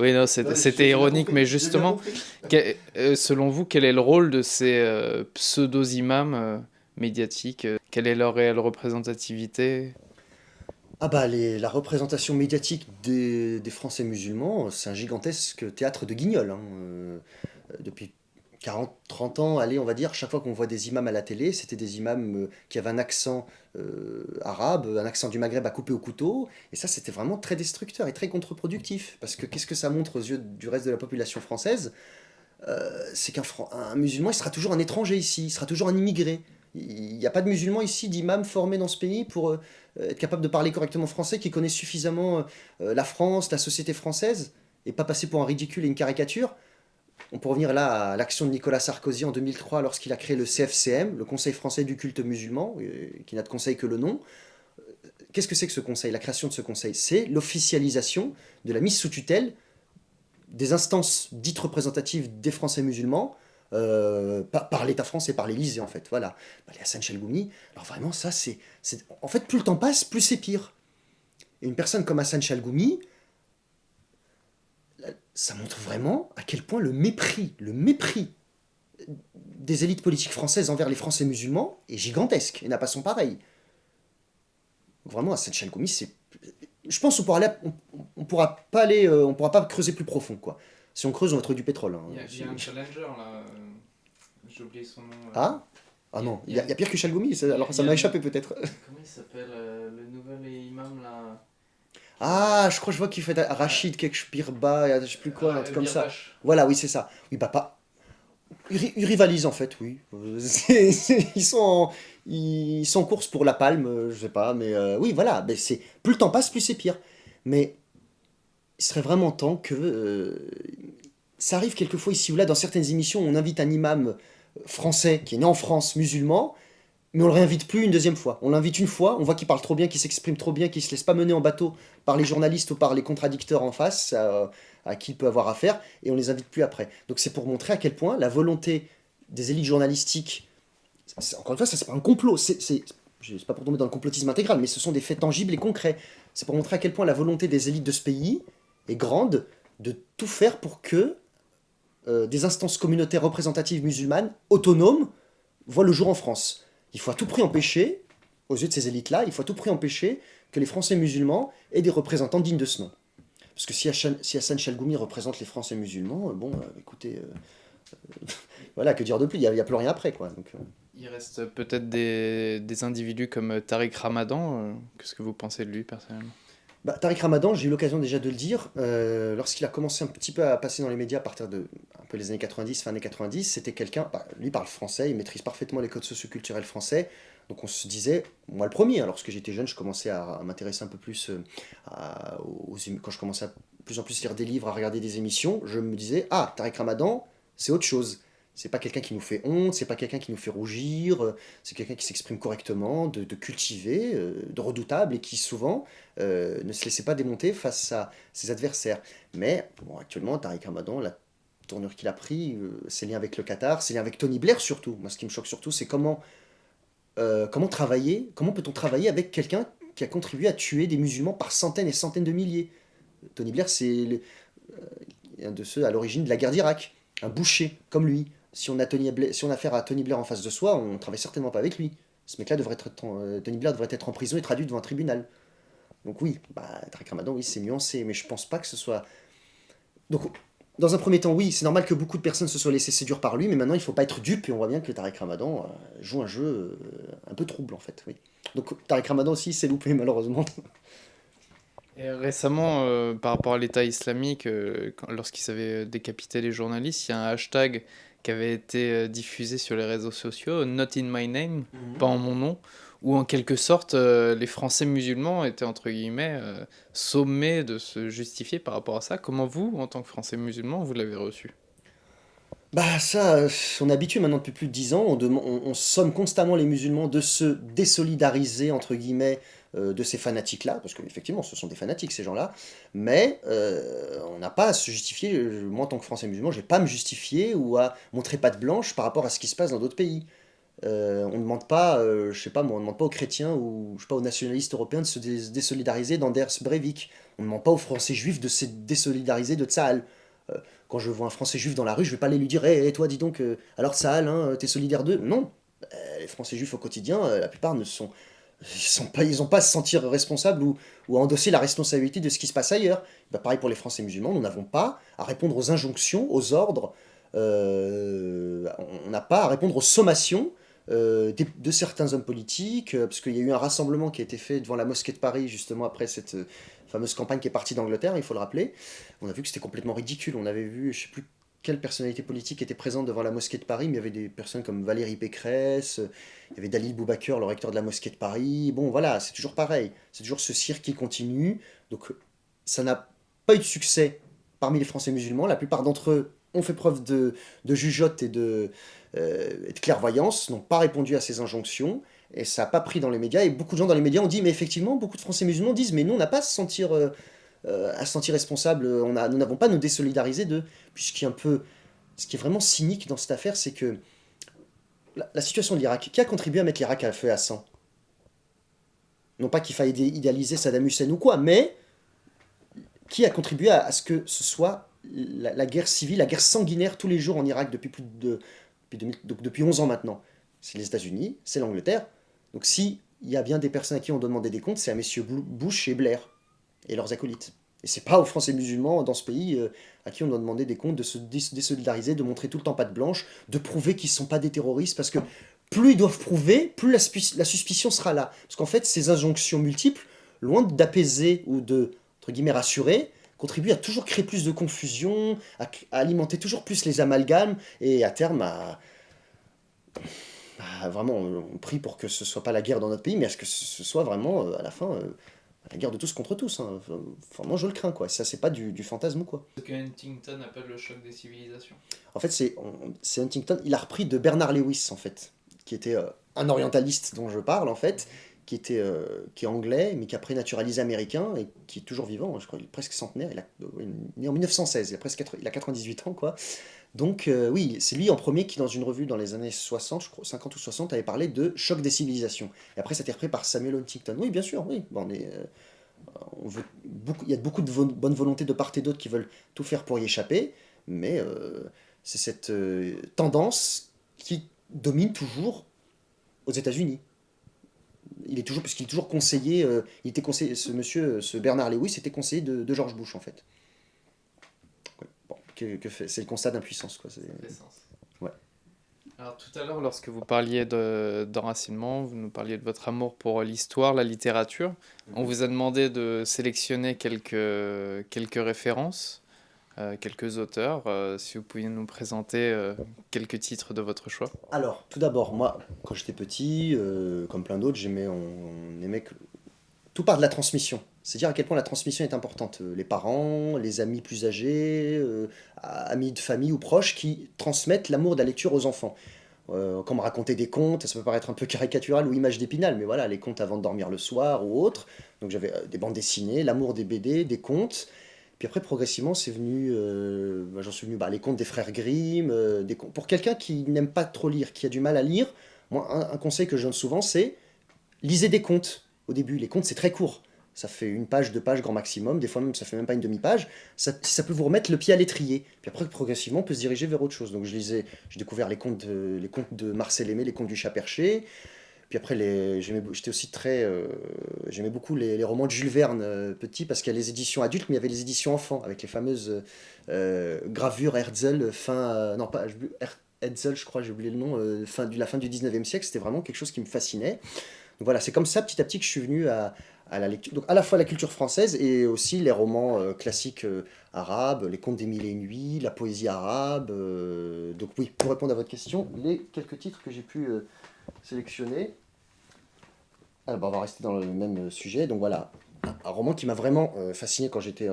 Oui, non, Non, c'était j'ai bien ironique, compris, mais j'ai bien justement, compris. selon vous, quel est le rôle de ces pseudo-imams médiatique? Quelle est leur réelle représentativité? Ah bah la représentation médiatique des Français musulmans, c'est un gigantesque théâtre de guignol, hein. Depuis 40, 30 ans, allez, on va dire, chaque fois qu'on voit des imams à la télé, c'était des imams qui avaient un accent arabe, un accent du Maghreb à couper au couteau, et ça c'était vraiment très destructeur et très contre-productif, parce que qu'est-ce que ça montre aux yeux du reste de la population française? C'est un musulman, il sera toujours un étranger ici, il sera toujours un immigré. Il n'y a pas de musulman ici, d'imam formé dans ce pays pour être capable de parler correctement français, qui connaît suffisamment la France, la société française, et pas passer pour un ridicule et une caricature. On peut revenir là à l'action de Nicolas Sarkozy en 2003 lorsqu'il a créé le CFCM, le Conseil français du culte musulman, qui n'a de conseil que le nom. Qu'est-ce que c'est que ce conseil? La création de ce conseil, c'est l'officialisation de la mise sous tutelle des instances dites représentatives des Français musulmans par l'État français, par l'Élysée en fait. Voilà. Bah, les Hassan Chalgoumi, alors vraiment ça En fait plus le temps passe, plus c'est pire. Et une personne comme Hassan Chalgoumi, ça montre vraiment à quel point le mépris des élites politiques françaises envers les Français musulmans est gigantesque et n'a pas son pareil. Donc vraiment Hassan Chalgoumi, c'est... Je pense on pourra pas aller, on pourra pas creuser plus profond quoi. Si on creuse, on va trouver du pétrole, hein. Il y a un challenger là, j'ai oublié son nom. Ah? Ah non, il y a pire que Chalgoumi, alors ça il y m'a a- échappé peut-être. Comment il s'appelle le nouvel imam là? Ah, je crois que je vois qu'il fait Rachid quelque chose, Birba, je sais plus quoi, un truc comme ça. Birbache. Voilà, oui, c'est ça. Oui, bah pas. Ils rivalisent en fait, oui. Ils sont en course pour la palme, je sais pas, mais oui, voilà. Mais plus le temps passe, plus c'est pire. Mais il serait vraiment temps que ça arrive quelquefois ici ou là dans certaines émissions, on invite un imam français qui est né en France, musulman, mais on le réinvite plus une deuxième fois. On l'invite une fois, on voit qu'il parle trop bien, qu'il s'exprime trop bien, qu'il se laisse pas mener en bateau par les journalistes ou par les contradicteurs en face, à qui il peut avoir affaire, et on les invite plus après. Donc c'est pour montrer à quel point la volonté des élites journalistiques, encore une fois, ça c'est pas un complot, c'est pas pour tomber dans le complotisme intégral, mais ce sont des faits tangibles et concrets. C'est pour montrer à quel point la volonté des élites de ce pays est grande de tout faire pour que des instances communautaires représentatives musulmanes, autonomes, voient le jour en France. Il faut à tout prix empêcher, aux yeux de ces élites-là, il faut à tout prix empêcher que les Français musulmans aient des représentants dignes de ce nom. Parce que si Hassan Chalgoumi représente les Français musulmans, écoutez, voilà, que dire de plus? Il y a plus rien après, quoi. Donc, Il reste peut-être des individus comme Tariq Ramadan. Qu'est-ce que vous pensez de lui personnellement? bah, Tariq Ramadan, j'ai eu l'occasion déjà de le dire, lorsqu'il a commencé un petit peu à passer dans les médias à partir de un peu les années 90, fin années 90, c'était quelqu'un, lui parle français, il maîtrise parfaitement les codes socioculturels français, donc on se disait, moi le premier, hein, lorsque j'étais jeune, je commençais à m'intéresser un peu plus, quand je commençais à plus en plus lire des livres, à regarder des émissions, je me disais, ah, Tariq Ramadan, c'est autre chose. C'est pas quelqu'un qui nous fait honte, c'est pas quelqu'un qui nous fait rougir, c'est quelqu'un qui s'exprime correctement, de cultivé, de redoutable et qui souvent ne se laissait pas démonter face à ses adversaires. Mais bon, actuellement, Tariq Ramadan, la tournure qu'il a pris, ses liens avec le Qatar, ses liens avec Tony Blair surtout. Moi, ce qui me choque surtout, c'est comment peut-on travailler avec quelqu'un qui a contribué à tuer des musulmans par centaines et centaines de milliers. Tony Blair, un de ceux à l'origine de la guerre d'Irak, un boucher comme lui. Si on a affaire à Tony Blair en face de soi, on ne travaille certainement pas avec lui. Ce mec-là Tony Blair devrait être en prison et traduit devant un tribunal. Donc oui, Tariq Ramadan, oui, c'est nuancé, mais je pense pas que ce soit... Donc, dans un premier temps, oui, c'est normal que beaucoup de personnes se soient laissées séduire par lui, mais maintenant, il faut pas être dupe, et on voit bien que Tariq Ramadan joue un jeu un peu trouble, en fait, oui. Donc Tariq Ramadan aussi s'est loupé, malheureusement. Et récemment, par rapport à l'État islamique, lorsqu'ils avaient décapité les journalistes, il y a un hashtag qui avait été diffusé sur les réseaux sociaux, Not in my name, pas en mon nom, où en quelque sorte les Français musulmans étaient entre guillemets sommés de se justifier par rapport à ça. Comment vous, en tant que Français musulman, vous l'avez reçu? Bah ça, on est habitué maintenant depuis plus de 10 ans, on somme constamment les musulmans de se désolidariser, entre guillemets, de ces fanatiques-là, parce qu'effectivement, ce sont des fanatiques, ces gens-là, mais on n'a pas à se justifier, moi en tant que Français musulman, je vais pas à me justifier ou à montrer patte blanche par rapport à ce qui se passe dans d'autres pays. On ne demande pas, je sais pas moi, on ne demande pas aux chrétiens ou je sais pas aux nationalistes européens de se désolidariser d'Anders Breivik. On ne demande pas aux Français juifs de se désolidariser de Tsahal. Quand je vois un Français juif dans la rue, je vais pas aller lui dire, hé, toi, dis donc, alors Tsahal, hein, t'es solidaire d'eux? Non. les Français juifs au quotidien, la plupart ne sont, ils ont pas à se sentir responsables ou à endosser la responsabilité de ce qui se passe ailleurs. Bah, pareil pour les Français musulmans, nous n'avons pas à répondre aux injonctions, aux ordres, on n'a pas à répondre aux sommations de certains hommes politiques, parce qu'il y a eu un rassemblement qui a été fait devant la mosquée de Paris, justement après cette fameuse campagne qui est partie d'Angleterre, il faut le rappeler. On a vu que c'était complètement ridicule. On avait vu, je sais plus quelle personnalité politique était présente devant la mosquée de Paris, mais il y avait des personnes comme Valérie Pécresse, il y avait Dalil Boubaker, le recteur de la mosquée de Paris. Bon, voilà, c'est toujours pareil. C'est toujours ce cirque qui continue. Donc, ça n'a pas eu de succès parmi les Français musulmans. La plupart d'entre eux ont fait preuve de jugeote et de clairvoyance, n'ont pas répondu à ces injonctions, et ça n'a pas pris dans les médias. Et beaucoup de gens dans les médias ont dit, mais effectivement, beaucoup de Français musulmans disent, mais nous, on n'a pas à se sentir responsable, nous n'avons pas à nous désolidariser d'eux. Puisqu'il y a un peu, ce qui est vraiment cynique dans cette affaire, c'est que la situation de l'Irak, qui a contribué à mettre l'Irak à feu et à sang? Non pas qu'il faille idéaliser Saddam Hussein ou quoi, mais qui a contribué à ce que ce soit la guerre civile, la guerre sanguinaire tous les jours en Irak depuis 11 ans maintenant? C'est les États-Unis, c'est l'Angleterre. Donc si il y a bien des personnes à qui on doit demander des comptes, c'est à messieurs Bush et Blair et leurs acolytes. Et c'est pas aux Français musulmans dans ce pays à qui on doit demander des comptes de se désolidariser, de montrer tout le temps patte blanche, de prouver qu'ils sont pas des terroristes, parce que plus ils doivent prouver, plus la suspicion sera là. Parce qu'en fait, ces injonctions multiples, loin d'apaiser ou de, entre guillemets, rassurer, contribuent à toujours créer plus de confusion, à alimenter toujours plus les amalgames, et à terme vraiment, on prie pour que ce soit pas la guerre dans notre pays, mais à ce que ce soit vraiment, à la fin, la guerre de tous contre tous. Hein. Enfin, moi, je le crains, quoi. Ça, c'est pas du fantasme ou quoi. Ce que Huntington appelle le choc des civilisations. En fait, c'est Huntington, il a repris de Bernard Lewis, en fait, qui était un orientaliste dont je parle, en fait, qui est anglais, mais qui a prénaturalisé américain, et qui est toujours vivant, je crois, il est presque centenaire, il est né en 1916, il a 98 ans, quoi. Donc oui, c'est lui en premier qui, dans une revue dans les années 60, je crois, 50 ou 60, avait parlé de choc des civilisations. Et après, ça a été repris par Samuel Huntington. Oui, bien sûr, oui. Bon, il y a beaucoup de bonne volonté de part et d'autre qui veulent tout faire pour y échapper, mais c'est cette tendance qui domine toujours aux États-Unis. Puisqu'il est toujours conseiller, il était conseiller, ce monsieur, ce Bernard Lewis, était conseiller de George Bush, en fait. Ouais, bon, c'est le constat d'impuissance, quoi. Ça fait sens. Ouais. Alors tout à l'heure, lorsque vous parliez d'enracinement, vous nous parliez de votre amour pour l'histoire, la littérature. On vous a demandé de sélectionner quelques références, quelques auteurs. Si vous pouviez nous présenter quelques titres de votre choix. Alors, tout d'abord, moi, quand j'étais petit, comme plein d'autres, on aimait que tout part de la transmission. C'est dire à quel point la transmission est importante. Les parents, les amis plus âgés, amis de famille ou proches qui transmettent l'amour de la lecture aux enfants. Comme raconter des contes, ça peut paraître un peu caricatural ou image d'épinal, mais voilà, les contes avant de dormir le soir ou autres. Donc j'avais des bandes dessinées, l'amour des BD, des contes. Puis après, progressivement, c'est venu, j'en suis venu, les contes des frères Grimm, pour quelqu'un qui n'aime pas trop lire, qui a du mal à lire, moi, un conseil que je donne souvent, c'est lisez des contes. Au début, les contes, c'est très court. Ça fait une page, 2 pages, grand maximum. Des fois même, ça fait même pas une demi-page. Ça peut vous remettre le pied à l'étrier. Puis après, progressivement, on peut se diriger vers autre chose. Donc j'ai découvert les contes de Marcel Aimé, les contes du chat perché. Puis après, j'étais aussi j'aimais beaucoup les romans de Jules Verne petit, parce qu'il y a les éditions adultes, mais il y avait les éditions enfants, avec les fameuses gravures Herzl, non pas Herzl, je crois, j'ai oublié le nom, la fin du 19e siècle. C'était vraiment quelque chose qui me fascinait. Donc voilà, c'est comme ça, petit à petit, que je suis venu à la lecture. Donc à la fois la culture française et aussi les romans classiques arabes, les contes des mille et une nuits, la poésie arabe. Donc oui, pour répondre à votre question, les quelques titres que j'ai pu sélectionner. Alors, on va rester dans le même sujet. Donc voilà, un roman qui m'a vraiment fasciné quand j'étais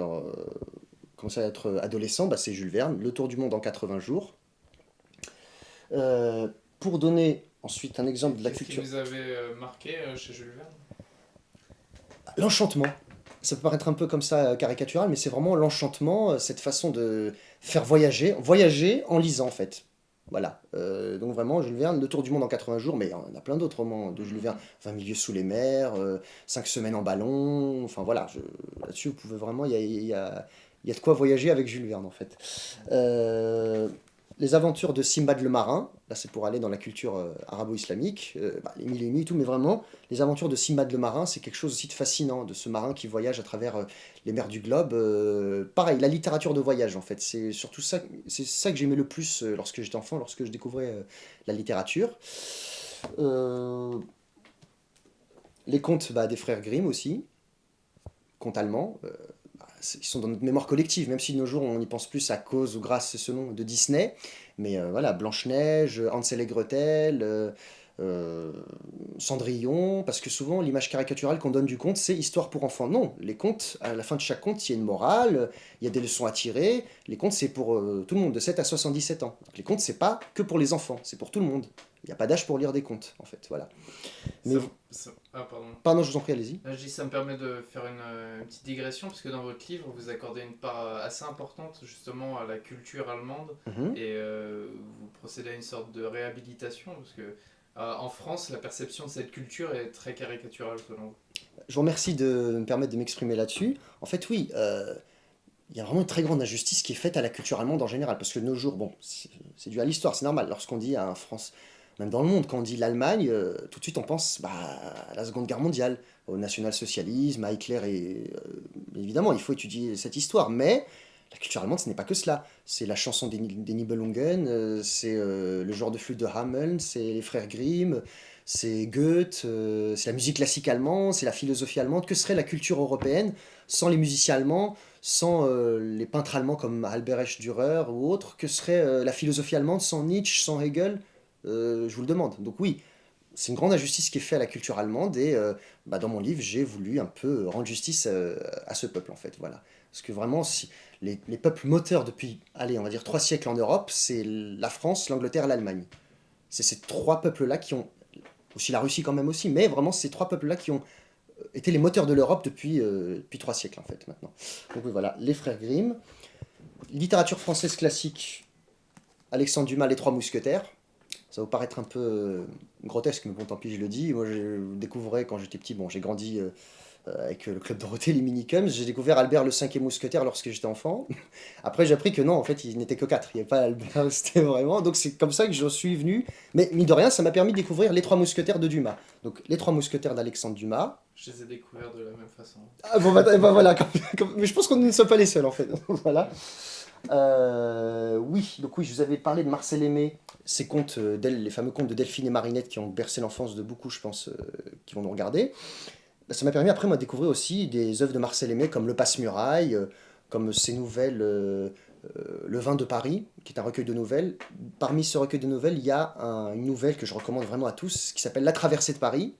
commencé à être adolescent, c'est Jules Verne, Le Tour du monde en 80 jours. Pour donner ensuite un exemple de la culture. Qu'est-ce qui vous avait marqué chez Jules Verne? L'enchantement. Ça peut paraître un peu comme ça caricatural, mais c'est vraiment l'enchantement, cette façon de faire voyager en lisant en fait. Voilà. Donc vraiment, Jules Verne, Le Tour du monde en 80 jours, mais il y en a plein d'autres romans de Jules Verne. 20 milieux sous les mers, 5 semaines en ballon, enfin voilà, là-dessus vous pouvez vraiment, il y a de quoi voyager avec Jules Verne en fait. Les aventures de Simbad le marin, là c'est pour aller dans la culture arabo-islamique, les mille et une nuits et tout, mais vraiment, les aventures de Simbad le marin, c'est quelque chose aussi de fascinant, de ce marin qui voyage à travers les mers du globe. Pareil, la littérature de voyage en fait, c'est surtout ça, c'est ça que j'aimais le plus lorsque j'étais enfant, lorsque je découvrais la littérature. Euh, les contes des frères Grimm aussi, contes allemands, ils sont dans notre mémoire collective, même si de nos jours on y pense plus à cause ou grâce à ce nom de Disney. Mais voilà, Blanche-Neige, Hansel et Gretel, euh, Cendrillon, parce que souvent l'image caricaturale qu'on donne du conte, c'est histoire pour enfants. Non, les contes, à la fin de chaque conte, il y a une morale, il y a des leçons à tirer. Les contes, c'est pour tout le monde, de 7 à 77 ans. Donc, les contes, c'est pas que pour les enfants, c'est pour tout le monde. Il n'y a pas d'âge pour lire des contes, en fait. Voilà. Mais, Ah, pardon. pardon, je vous en prie, allez-y. Là, je dis, ça me permet de faire une petite digression, parce que dans votre livre, vous accordez une part assez importante justement à la culture allemande, Mhm. et vous procédez à une sorte de réhabilitation, parce que en France, la perception de cette culture est très caricaturale selon vous. Je vous remercie de me permettre de m'exprimer là-dessus. En fait, oui, il y a vraiment une très grande injustice qui est faite à la culture allemande en général, parce que de nos jours, bon, c'est dû à l'histoire, c'est normal. Lorsqu'on dit à un France, même dans le monde, quand on dit l'Allemagne, tout de suite on pense à la Seconde Guerre mondiale, au national-socialisme, à Hitler, et évidemment, il faut étudier cette histoire, mais la culture allemande, ce n'est pas que cela. C'est la chanson des Nibelungen, c'est le genre de flûte de Hameln, c'est les frères Grimm, c'est Goethe, c'est la musique classique allemande, c'est la philosophie allemande. Que serait la culture européenne sans les musiciens allemands, sans les peintres allemands comme Albrecht Dürer ou autres? Que serait la philosophie allemande sans Nietzsche, sans Hegel? Je vous le demande. Donc oui, c'est une grande injustice qui est faite à la culture allemande et dans mon livre, j'ai voulu un peu rendre justice à ce peuple en fait. Voilà. Parce que vraiment, si, les peuples moteurs depuis, allez, on va dire 3 siècles en Europe, c'est la France, l'Angleterre et l'Allemagne. C'est ces trois peuples-là qui ont, aussi la Russie quand même aussi, mais vraiment ces trois peuples-là qui ont été les moteurs de l'Europe depuis 3 siècles en fait maintenant. Donc oui, voilà, les frères Grimm. Littérature française classique, Alexandre Dumas, Les Trois Mousquetaires. Ça va vous paraître un peu grotesque, mais bon, tant pis, je le dis. Moi, je découvrais quand j'étais petit, bon, j'ai grandi avec le Club Dorothée, les Minicums. J'ai découvert Albert le cinquième mousquetaire lorsque j'étais enfant. Après, j'ai appris que non, en fait, il n'était que quatre. Il n'y avait pas Albert, c'était vraiment. Donc, c'est comme ça que je suis venu. Mais, mine de rien, ça m'a permis de découvrir Les Trois Mousquetaires de Dumas. Donc, Les Trois Mousquetaires d'Alexandre Dumas. Je les ai découverts de la même façon. Ah bon, voilà. Mais je pense qu'on ne sommes pas les seuls, en fait. Voilà. Oui, donc oui, je vous avais parlé de Marcel Aimé, ces contes, les fameux contes de Delphine et Marinette qui ont bercé l'enfance de beaucoup, je pense, qui vont nous regarder. Ça m'a permis après, moi, de découvrir aussi des œuvres de Marcel Aimé comme Le Passe-Muraille, comme ses nouvelles Le Vin de Paris, qui est un recueil de nouvelles. Parmi ce recueil de nouvelles, il y a une nouvelle que je recommande vraiment à tous, qui s'appelle La Traversée de Paris,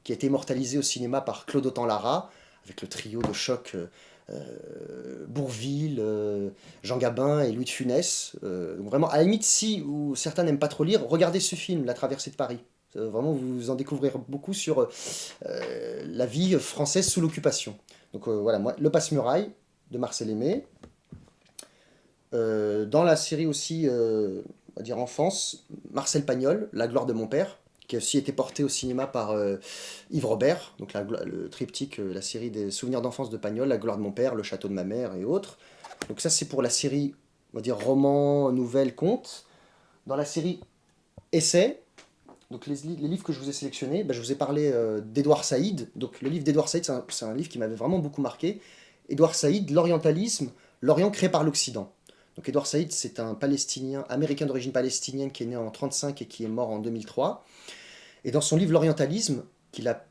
qui a été immortalisée au cinéma par Claude Autant-Lara, avec le trio de choc Bourvil, Jean Gabin et Louis de Funès. Donc vraiment, à la limite, si ou certains n'aiment pas trop lire, regardez ce film, La Traversée de Paris. Vraiment, vous en découvrirez beaucoup sur la vie française sous l'occupation. Donc voilà, moi, Le Passe-Muraille de Marcel Aimé. Dans la série aussi, on va dire enfance, Marcel Pagnol, La gloire de mon père, qui a aussi été porté au cinéma par Yves Robert, donc le triptyque, la série des souvenirs d'enfance de Pagnol, La gloire de mon père, Le château de ma mère et autres. Donc ça c'est pour la série, on va dire roman, nouvelle, conte. Dans la série essai, donc les livres que je vous ai sélectionnés, je vous ai parlé d'Édouard Saïd. Donc le livre d'Édouard Saïd, c'est un livre qui m'avait vraiment beaucoup marqué. Édouard Saïd, L'orientalisme, l'Orient créé par l'Occident. Donc Édouard Saïd, c'est un Palestinien, américain d'origine palestinienne qui est né en 1935 et qui est mort en 2003. Et dans son livre L'orientalisme, qu'il a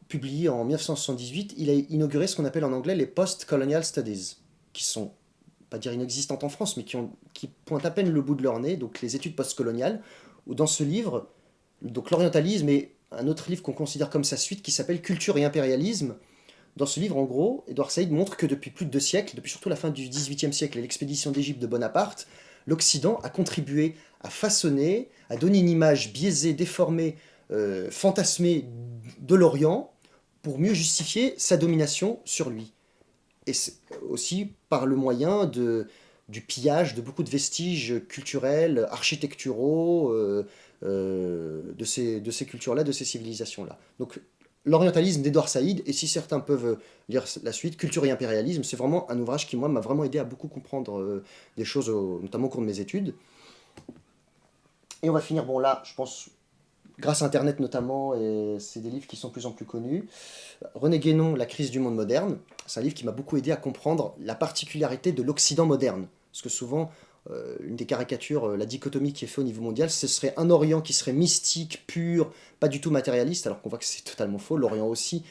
publié en 1978, il a inauguré ce qu'on appelle en anglais les post-colonial studies, qui sont, pas dire inexistantes en France, mais qui pointent à peine le bout de leur nez, donc les études postcoloniales, où dans ce livre, donc l'orientalisme et un autre livre qu'on considère comme sa suite qui s'appelle Culture et impérialisme. Dans ce livre, en gros, Édouard Saïd montre que depuis plus de 2 siècles, depuis surtout la fin du XVIIIe siècle et l'expédition d'Égypte de Bonaparte, l'Occident a contribué à façonner, à donner une image biaisée, déformée, fantasmée de l'Orient pour mieux justifier sa domination sur lui. Et aussi par le moyen du pillage de beaucoup de vestiges culturels, architecturaux, de ces cultures-là, de ces civilisations-là. Donc l'orientalisme d'Edouard Saïd, et si certains peuvent lire la suite, Culture et impérialisme, c'est vraiment un ouvrage qui, moi, m'a vraiment aidé à beaucoup comprendre des choses, notamment au cours de mes études. Et on va finir, bon là, je pense, grâce à Internet notamment, et c'est des livres qui sont de plus en plus connus. René Guénon, La crise du monde moderne, c'est un livre qui m'a beaucoup aidé à comprendre la particularité de l'Occident moderne. Parce que souvent, une des caricatures, la dichotomie qui est faite au niveau mondial, ce serait un Orient qui serait mystique, pur, pas du tout matérialiste, alors qu'on voit que c'est totalement faux. L'Orient aussi,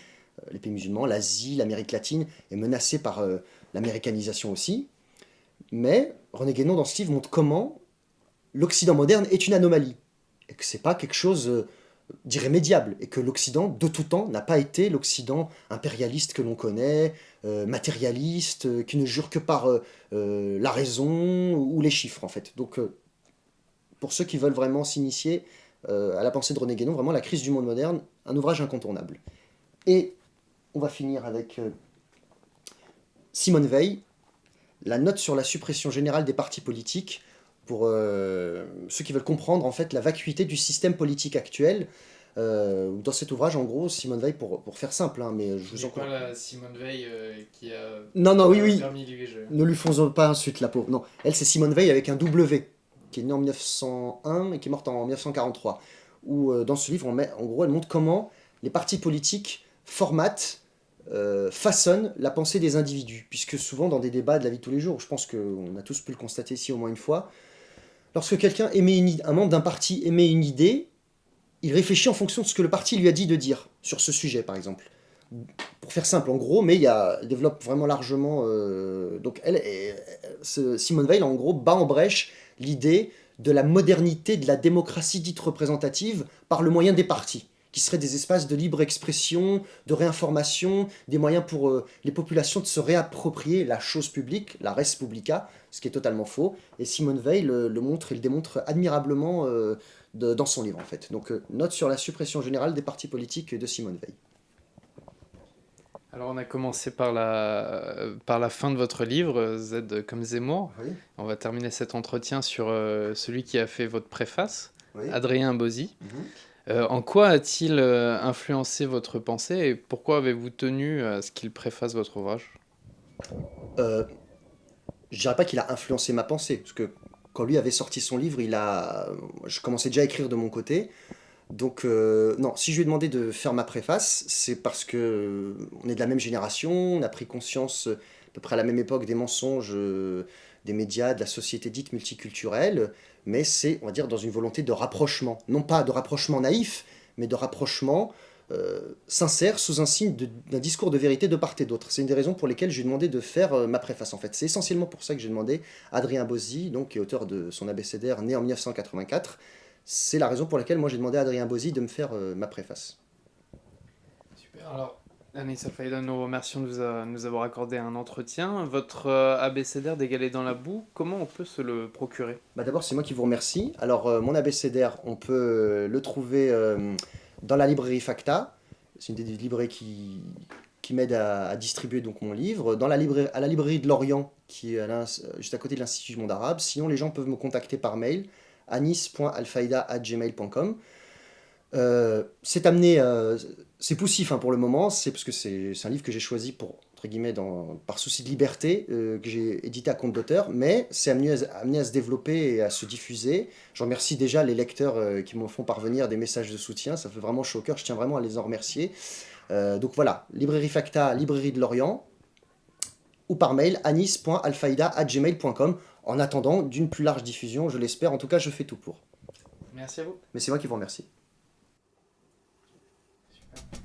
les pays musulmans, l'Asie, l'Amérique latine, est menacée par l'américanisation aussi. Mais René Guénon, dans ce livre, montre comment l'Occident moderne est une anomalie. Et que c'est pas quelque chose d'irrémédiable. Et que l'Occident, de tout temps, n'a pas été l'Occident impérialiste que l'on connaît, matérialiste, qui ne jure que par la raison ou les chiffres, en fait. Donc, pour ceux qui veulent vraiment s'initier à la pensée de René Guénon, vraiment La crise du monde moderne, un ouvrage incontournable. Et on va finir avec Simone Veil, La note sur la suppression générale des partis politiques, pour ceux qui veulent comprendre en fait la vacuité du système politique actuel. Dans cet ouvrage, en gros, Simone Veil, pour faire simple, hein, mais je vous C'est pas encourage. la Simone Veil qui a Non, non, oui, oui, permis l'IVG. ne lui faisons pas insulte, la pauvre. Non, elle, c'est Simone Veil avec un W, qui est née en 1901 et qui est morte en 1943. Où dans ce livre, en gros, elle montre comment les partis politiques formatent, façonnent la pensée des individus. Puisque souvent, dans des débats de la vie de tous les jours, je pense qu'on a tous pu le constater ici au moins une fois, lorsque quelqu'un émet un membre d'un parti émet une idée, il réfléchit en fonction de ce que le parti lui a dit de dire sur ce sujet, par exemple. Pour faire simple, en gros, mais elle développe vraiment largement. Donc, Simone Veil, en gros, bat en brèche l'idée de la modernité de la démocratie dite représentative par le moyen des partis, qui seraient des espaces de libre expression, de réinformation, des moyens pour les populations de se réapproprier la chose publique, la res publica, ce qui est totalement faux. Et Simone Veil le montre et le démontre admirablement dans son livre, en fait. Donc, note sur la suppression générale des partis politiques de Simone Veil. Alors on a commencé par la fin de votre livre, Z comme Zemmour. Oui, On va terminer cet entretien sur celui qui a fait votre préface, oui. Adrien Bauzy. Mhm. En quoi a-t-il influencé votre pensée et pourquoi avez-vous tenu à ce qu'il préface votre ouvrage? Euh, je dirais pas qu'il a influencé ma pensée, parce que quand lui avait sorti son livre, je commençais déjà à écrire de mon côté. Donc, non, si je lui ai demandé de faire ma préface, c'est parce que on est de la même génération, on a pris conscience à peu près à la même époque des mensonges des médias, de la société dite multiculturelle, mais c'est, on va dire, dans une volonté de rapprochement. Non pas de rapprochement naïf, mais de rapprochement sincère sous un signe d'un discours de vérité de part et d'autre. C'est une des raisons pour lesquelles j'ai demandé de faire ma préface, en fait. C'est essentiellement pour ça que j'ai demandé à Adrien Bauzy, donc, qui est auteur de son abécédaire, né en 1984. C'est la raison pour laquelle moi j'ai demandé à Adrien Bauzy de me faire ma préface. Super. Alors, Anis Al-Faïda, nous remercions de nous avoir accordé un entretien. Votre abécédaire d'égaler dans la boue, comment on peut se le procurer? Bah d'abord, c'est moi qui vous remercie. Alors, mon abécédaire, on peut le trouver dans la librairie Facta. C'est une des librairies qui m'aide à distribuer donc mon livre. À la librairie de Lorient, qui est juste à côté de l'Institut du monde arabe. Sinon, les gens peuvent me contacter par mail anis.alfaïda@gmail.com. C'est amené, c'est poussif hein, pour le moment, c'est parce que c'est un livre que j'ai choisi pour, entre guillemets, par souci de liberté, que j'ai édité à compte d'auteur, mais c'est amené à se développer et à se diffuser. Je remercie déjà les lecteurs qui me font parvenir des messages de soutien, ça fait vraiment chaud au cœur, je tiens vraiment à les en remercier. Donc voilà, librairie Facta, librairie de Lorient, ou par mail anis.alfaïda@gmail.com. En attendant d'une plus large diffusion, je l'espère, en tout cas je fais tout pour. Merci à vous. Mais c'est moi qui vous remercie. Super.